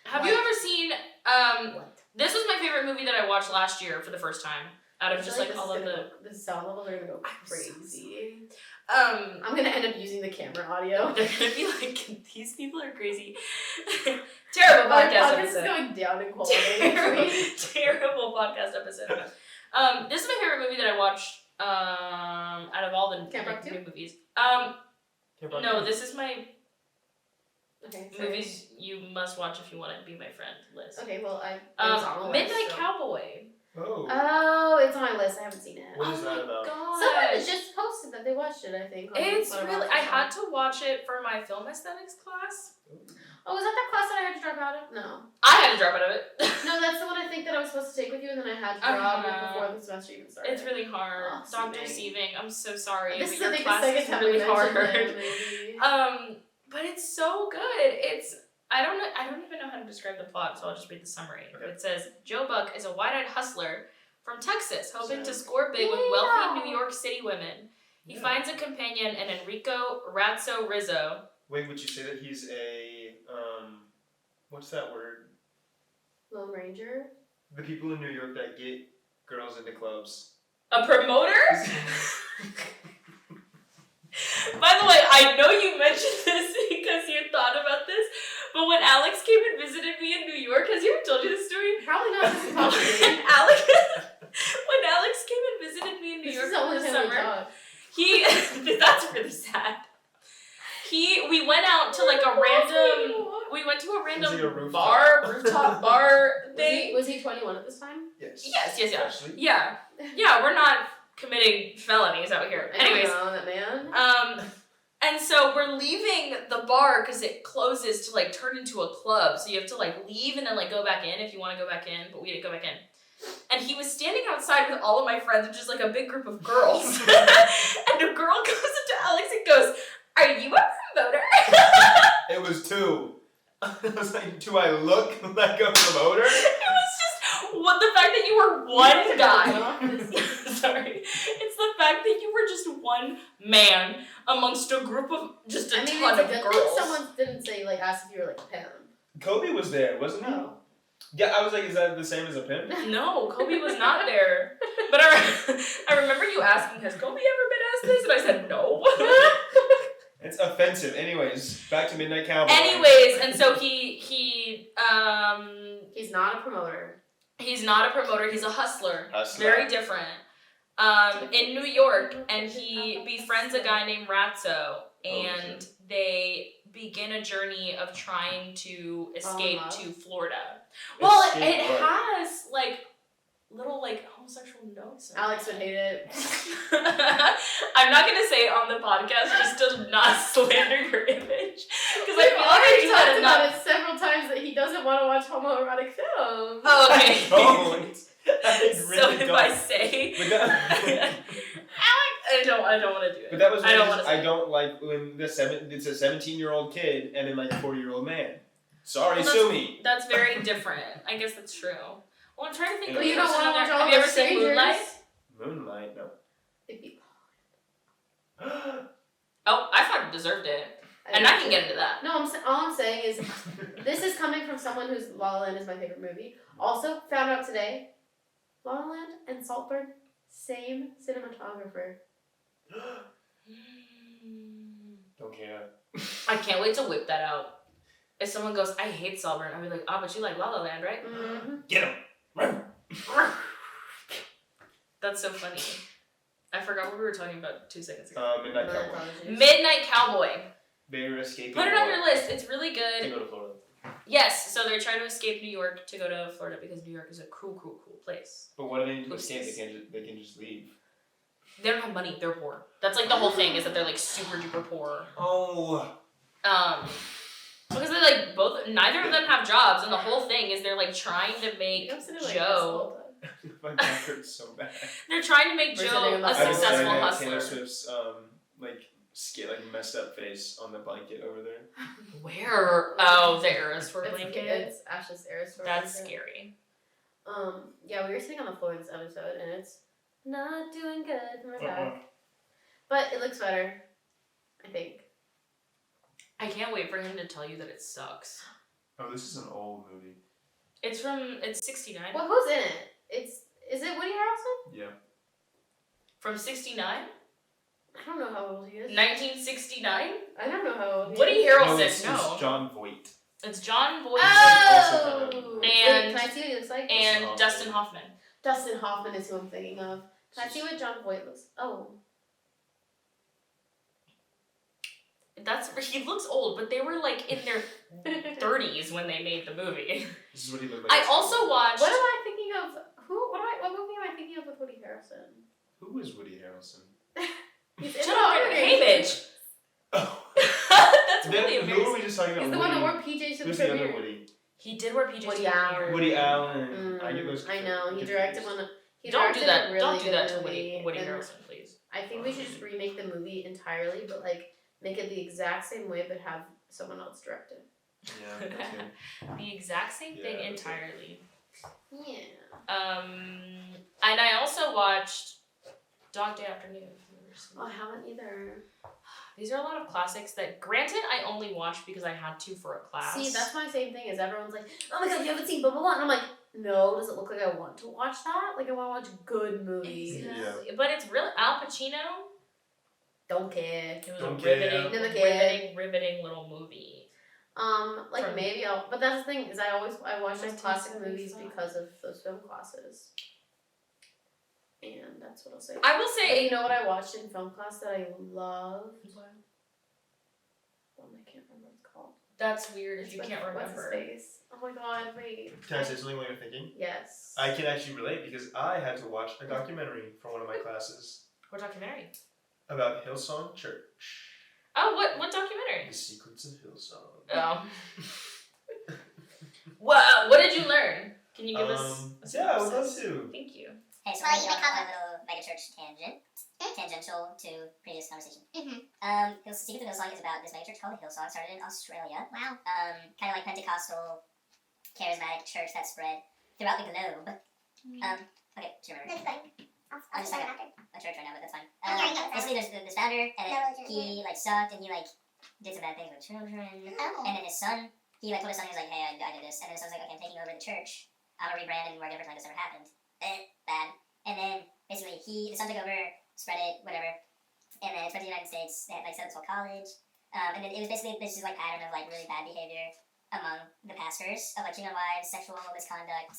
Have you What? ever seen? What? This was my favorite movie that I watched last year for the first time. Out of I feel just like this all is of gonna the. go, the sound levels are gonna go I'm so crazy. I'm gonna end up using the camera audio. They're gonna be like, these people are crazy. Terrible Our podcast podcast is episode. going down in quality. Terrible, terrible podcast episode. This is my favorite movie that I watched. Out of all the Camp Rock new 2? movies. Can't rock No, it. this is my Okay, sorry. movies you must watch if you want to be my friend list. Okay, well I. it was on the list, Midnight so- Cowboy. Oh. Oh, it's on my list. I haven't seen it. What is that my about? gosh. Someone just posted that they watched it. I think. on It's Letterboxd really. or I had something. to watch it for my film aesthetics class. Oh, was that class that I had to drop out of? No. I had to drop out of it. No, that's the one I think that I was supposed to take with you, and then I had to drop it Uh-huh. before the semester even started. It's really hard. Oh, Dr. Seaving. Seaving, I'm so sorry. This but is your I think class the second is time really we mentioned hard. it, maybe. But it's so good. It's I don't even know how to describe the plot, so I'll just read the summary. Okay. It says Joe Buck is a wide-eyed hustler from Texas, hoping to Sam. score big with wealthy New York City women. He finds a companion in Enrico Razzo Rizzo. Wait, would you say that he's a what's that word? Lone Ranger. The people in New York that get girls into clubs. A promoter? By the way, I know you mentioned this because you thought about this, but when Alex came and visited me in New York, has he ever told you this story? Probably not this talk to me. When Alex came and visited me in New York for the summer, that's really sad. We went out to like we went to a random rooftop bar thing. Was he 21 at this time? Yes. Yes. Actually. Yeah, we're not committing felonies out here. Anyways, that man. and so we're leaving the bar because it closes to like turn into a club. So you have to like leave and then like go back in if you want to go back in, but we didn't go back in. And he was standing outside with all of my friends, which is like a big group of girls. And a girl goes up to Alex and goes, "Are you a promoter?" It was 2. I was like, do I look like a promoter? It was just the fact that you were one guy. Sorry. It's the fact that you were just one man amongst a group of just a ton of girls. Someone didn't say, like, ask if you were, like, a pimp. Kobe was there, wasn't he? No. Yeah, I was like, is that the same as a pimp? No, Kobe was not there. But I remember you asking, has Kobe ever been asked this? And I said, no. It's offensive. Anyways, back to Midnight Cowboy. And so he's not a promoter. He's not a promoter, he's a hustler. Hustler. Very different. In New York, and he befriends a guy named Razzo, and they begin a journey of trying to escape to Florida. Well, it has like little like homosexual notes. Alex would hate it. I'm not gonna say it on the podcast just to not slander your image, because I feel like already I talked do about it several times that he doesn't want to watch homoerotic films. Oh, okay. Don't. So if I say, Alex, I don't want to do it. But that was I don't like when it's a 17-year-old kid and then like a 40-year-old man. Sorry, Well, sue me. That's very different. I guess that's true. Well, I'm trying to think. Well, of you don't something wanna watch there. all Have you those ever seen strangers. Moonlight? Moonlight, no. It'd be Oh, I thought it deserved it, and I can get into that. No, all I'm saying is, this is coming from someone whose La La Land is my favorite movie. Also, found out today, La La Land and Saltburn, same cinematographer. Don't care. I can't wait to whip that out. If someone goes, I hate Saltburn, I'll be like, but you like La La Land, right? Mm-hmm. Get him. That's so funny. I forgot what we were talking about 2 seconds ago. Midnight Cowboy. Midnight Cowboy. They're escaping. Put it on your list. It's really To good. go to Florida. Yes, so they're trying to escape New York to go to Florida because New York is a cool place. But what do they need to escape? They can just leave. They don't have money. They're poor. That's like the whole thing is that they're like super duper poor. Oh. Because they're like neither of them have jobs, and the whole thing is they're like trying to make Joe. My back hurts so bad. They're trying to make Joe a successful Taylor hustler. Swift's messed up face on the blanket over there. Where? Oh, the Eras Tour blanket. It's Ash's Eras Tour. That's scary. Yeah, we were sitting on the floor this episode, and it's not doing good for my back. But it looks better, I think. I can't wait for him to tell you that it sucks. Oh, this is an old movie. It's 69. Well, who's in it? Is it Woody Harrelson? Yeah. From 69? I don't know how old he is. 1969? I don't know how old he Woody is. Harrelson, It's John Voight. It's John Voight. Oh! And- Wait, can I see what he looks like? And Dustin Hoffman. Dustin Hoffman is who I'm thinking of. Can I see what John Voight looks? Oh. He looks old, but they were like in their 30s when they made the movie. This is what he looked like. I also watched. What am I thinking of? What movie am I thinking of with Woody Harrelson? Who is Woody Harrelson? He's in Shut the up! Hunger Hey, Games. bitch. Oh. That's really Who were we embarrassing. just talking about? He's the one that wore PJs to the Who's the other premiere. Woody? He did wear PJs. Woody to the Allen. premiere. Woody Allen. I get those. I know. He directed one. He Don't do directed that. a really Don't do good that to movie, Woody and Harrelson, please. I think we should just remake the movie entirely, but like make it the exact same way, but have someone else direct it. Yeah, that's good. The exact same Yeah, thing that's it. entirely. Yeah. And I also watched Dog Day Afternoon. Oh, I haven't either. These are a lot of classics that, granted, I only watched because I had to for a class. See, that's my same thing. Is everyone's like, "Oh my god, you haven't seen blah blah blah," and I'm like, "No, does it look like I want to watch that? Like I want to watch good movies." Exactly. Yeah. But it's really Al Pacino. Don't care. It was Don't a care. riveting little movie. Like maybe I'll. But that's the thing is, I watch like classic 1975. movies because of those film classes. And that's what I'll say. I will But say, you know what I watched in film class that I loved? One I can't remember what it's called. that's weird if you What's can't remember. his face? Oh my god, wait. Can I say something while you're thinking? Yes. I can actually relate because I had to watch a documentary for one of my classes What documentary? about Hillsong Church. Oh, what documentary? The Secrets of Hillsong. Oh. Wow, what did you learn? Can you give us a Yeah, I would love synopsis? to. Thank you. Hey, so I'm going to have a little megachurch tangential to previous conversation. Secrets of Hillsong is about this megachurch called the Hillsong, started in Australia. Wow. Kind of like Pentecostal, charismatic church that spread throughout the globe. Okay, do you remember? That's fine. I'm just talk talking about a church right now, but that's fine. I'm hearing it. Basically, there's this founder, and No, he sucked, and he did some bad things with children. Oh. And then his son, he told his son, he was like, hey, I did this. And then his son's like, okay, I'm taking over the church. I'm gonna rebrand and do whatever, like this never happened. Bad. And then basically the son took over, spread it, whatever. And then it spread to the United States. They had set up this whole college. And then it was basically this pattern of really bad behavior among the pastors of cheating on wives, sexual misconduct,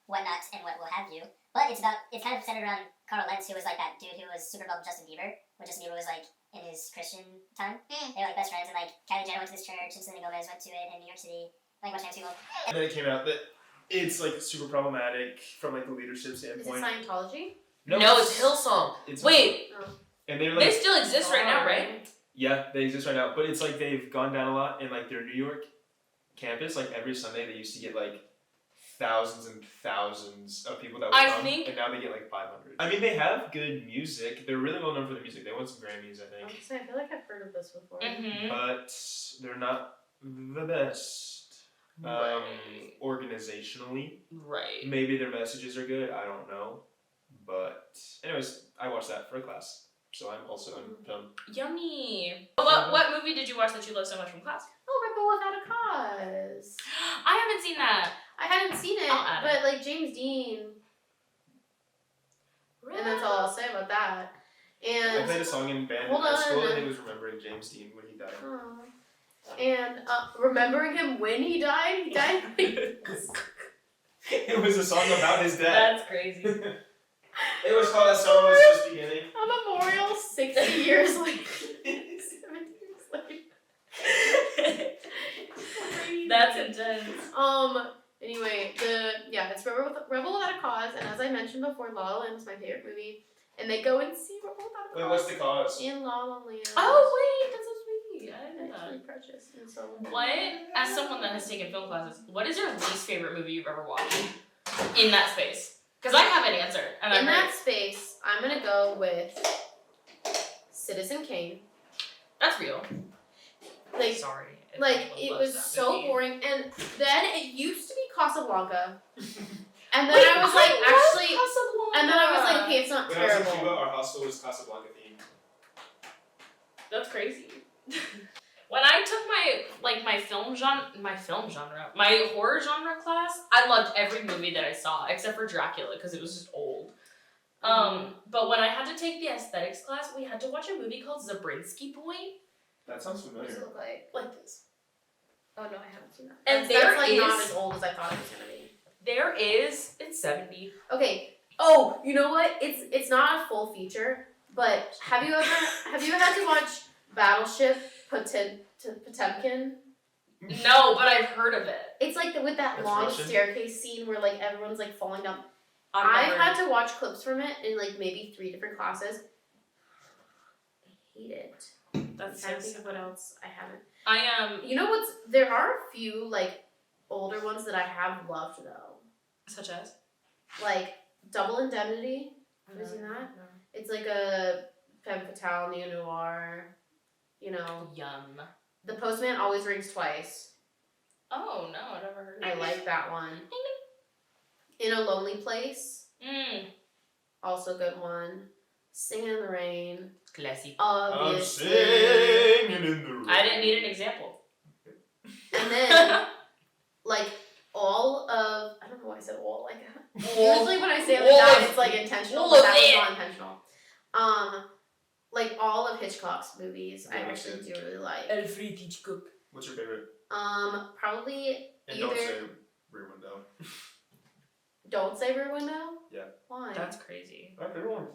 whatnot, and what will have you. But it's kind of centered around Carl Lentz, who was that dude who was super involved with Justin Bieber, when Justin Bieber was in his Christian time. They were best friends, and Kylie Jenner went to this church, and Selena Gomez went to it in New York City, a bunch of people. And then it came out that it's super problematic from the leadership Is it standpoint. Scientology? No, it's Hillsong. It's Wait, Oh. And they're they still exist right now, right? yeah, they exist right now, but it's they've gone down a lot in their New York campus. Every Sunday they used to get thousands and thousands of people that would come, and now they get 500. I mean, they have good music. They're really well known for their music. They won some Grammys, I think. I feel like I've heard of this before. Mm-hmm. But they're not the best organizationally. Right. Maybe their messages are good. I don't know. But anyways, I watched that for a class, so I'm also in film. Yummy. What movie did you watch that you loved so much from class? Oh, Rebel Without a Cause. I haven't seen that. I hadn't seen it, I'll add but James Dean, and that's all I'll say about that. I And played a song in band in Hold high school, on. and it was remembering James Dean when he died. and remembering him when he died. He died. It was a song about his death. That's crazy. It was called "That Summer Was Just Beginning." A memorial 60 years later. 70 years later. That's intense. Anyway, it's Rebel Without a Cause, and as I mentioned before, La La Land is my favorite movie, and they go and see Rebel Without a Cause. Wait, what's the cause? In La La Land. Oh wait, that's so sweet. I didn't know Actually, that. Precious and so. What, as someone that has taken film classes, what is your least favorite movie you've ever watched in that space? Because I have an answer, and In I'm that ready. space, I'm gonna go with Citizen Kane. That's real. Sorry. Everyone It loves was that so movie. boring, and then it used to be Casablanca, and then I was actually, and then I was like, okay, it's not When I was in terrible. Cuba, our hostel was Casablanca themed. That's crazy. When I took my horror genre class, I loved every movie that I saw except for Dracula because it was just old. But when I had to take the aesthetics class, we had to watch a movie called Zabriskie Point. That sounds What does it familiar. look like? Like this. Oh no, I haven't seen that. And that's there not is- as old as I thought it was gonna be. There is, it's 70. Okay. Oh, you know what? It's not a full feature, but have you had to watch Battleship Potemkin? No, but I've heard of it. It's with that That's long Russian? staircase scene where everyone's falling down. I've I've never- had to watch clips from it in maybe 3 different classes. I hate it. That's I'm trying to so think of what else I haven't. I You know what's? There are a few older ones that I have loved though. such as? Double Indemnity. Have you seen that? No. It's a femme fatale neo-noir. You know, Yum. The Postman Always Rings Twice. Oh no, I never heard of I it. like that one. In a Lonely Place, Mm. also a good one. Singing in the Rain, Classic. I'm obviously. singing in the rain. I didn't need an example. And then, like, all of, I don't know why I said all like that. Usually when I say it like that, it's like intentional, all but of that was it. not intentional. Like all of Hitchcock's movies, I actually do really like. Alfred Hitchcock. What's your favorite? Probably And either. don't say Rear Window. Don't say Rear Window? Yeah. Why? That's crazy. My favorite.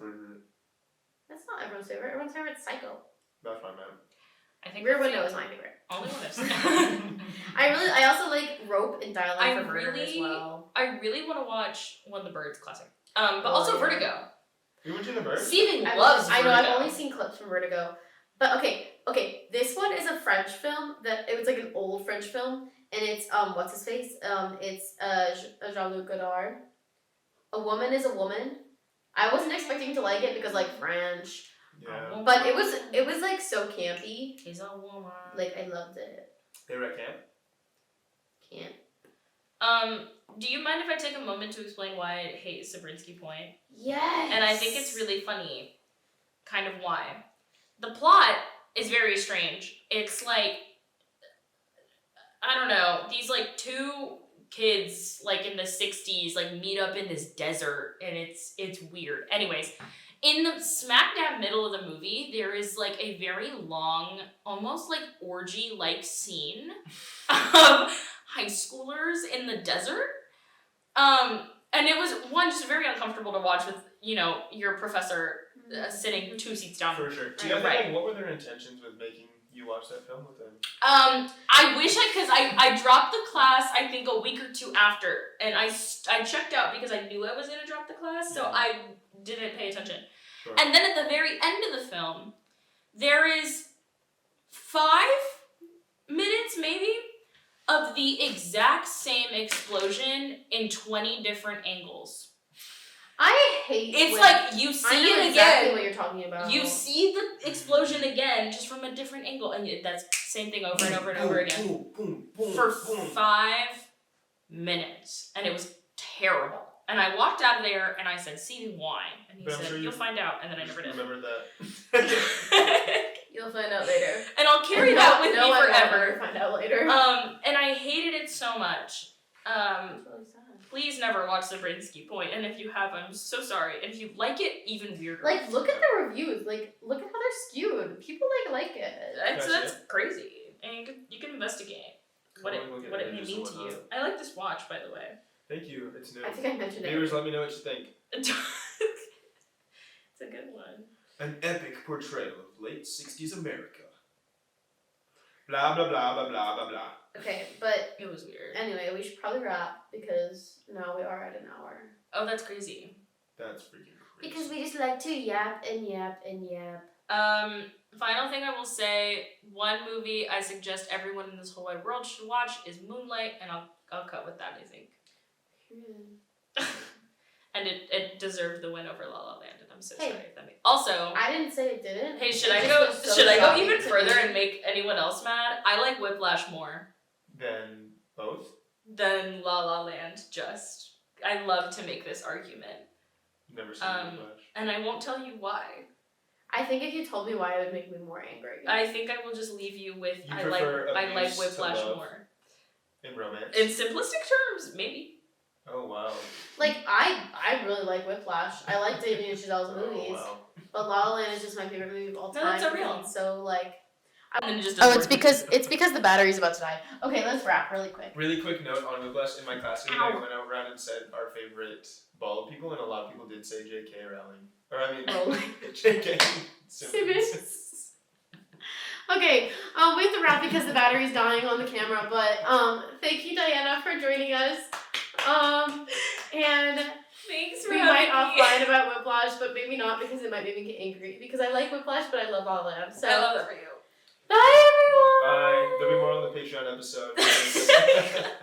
That's not everyone's favorite. Everyone's favorite is Psycho. That's my man. I think Rear that's Window the is my favorite. only one I've seen. I also like Rope and Dial I M for Murder as well. I really want to watch When the Birds classic. But also yeah. Vertigo. You went to the bird? Steven loves I know, Vertigo. I've only seen clips from Vertigo. But okay, this one is a French film that it was like an old French film, and it's what's his face? It's Jean-Luc Godard. A Woman is a Woman. I wasn't expecting to like it because like French, Yeah. but it was like so campy. He's a woman. Like I loved it. They were at camp? Can't. Do you mind if I take a moment to explain why I hate Sabrinsky Point? Yes. And I think it's really funny. Kind of why. The plot is very strange. It's like, I don't know, these like two kids like in the 60s like meet up in this desert and it's weird. Anyways, in the smack dab middle of the movie, there is like a very long, almost like orgy-like scene of high schoolers in the desert. And it was one just very uncomfortable to watch with, you know, your professor sitting 2 seats down. For sure. Do you Right. think, what were their intentions with making you watch that film with them? I wish because I dropped the class I think a week or two after, and I checked out because I knew I was gonna drop the class, so I didn't pay attention. Sure. And then at the very end of the film, there is 5 minutes maybe of the exact same explosion in 20 different angles. I hate. It's when- like you see I know it exactly again. what you're talking about. You see the explosion again, just from a different angle, and that's same thing over and over and over again Boom, boom, boom, for boom. 5 minutes, and it was terrible. And I walked out of there, and I said, "Steven, why?" And he But I'm said, sure "You'll you find out." And then I never did. Remember that. You'll find out later. And I'll carry that with me I won't forever. ever find out later. And I hated it so much. It's really sad. Please never watch Sabrinsky Point, and if you have, I'm so sorry. And if you like it, even weirder. Like, look at the reviews. Like, look at how they're skewed. People like it. That's crazy. And you can investigate what it may mean to you. I like this watch, by the way. Thank you. It's new. I think I mentioned Viewers, it. let me know what you think. It's a good one. An epic portrayal of late 60s America. Blah, blah, blah, blah, blah, blah, blah. Okay, but It was weird. anyway, we should probably wrap because now we are at an hour. Oh, that's crazy. That's freaking crazy. Because we just like to yap and yap and yap. Final thing I will say, one movie I suggest everyone in this whole wide world should watch is Moonlight, and I'll cut with that, I think. And it deserved the win over La La Land, and I'm so Hey. sorry if that made. Also, I didn't say it didn't. hey, It should I just go? was so Should I go shocking even to further me. and make anyone else mad? I like Whiplash more Then both? than La La Land. Just I love to make this argument, Never seen Whiplash. and I won't tell you why. I think if you told me why, it would make me more angry. I think I will just leave you with You I like prefer abuse to Whiplash love? more. In romance? In simplistic terms, maybe. Oh, wow. Like, I really like Whiplash. I like Damien Chazelle's movies. Oh, wow. But La La Land is just my favorite movie of all No, time. that's a real. because it's so, like... And then it just Oh, doesn't work. it's because the battery's about to die. Okay, let's wrap really quick. Really quick note on Whiplash. In my class today, Ow. I went around and said our favorite bald people, and a lot of people did say J.K. Rowling. Or, I mean, Oh. J.K. Simmons. Okay, we have to wrap because the battery's dying on the camera, but thank you, Diana, for joining us. And Thanks for we might having me. offline about Whiplash, but maybe not because it might make me get angry. Because I like Whiplash, but I love La La Land. So I love that for you. bye, everyone. Bye. There'll be more on the Patreon episode.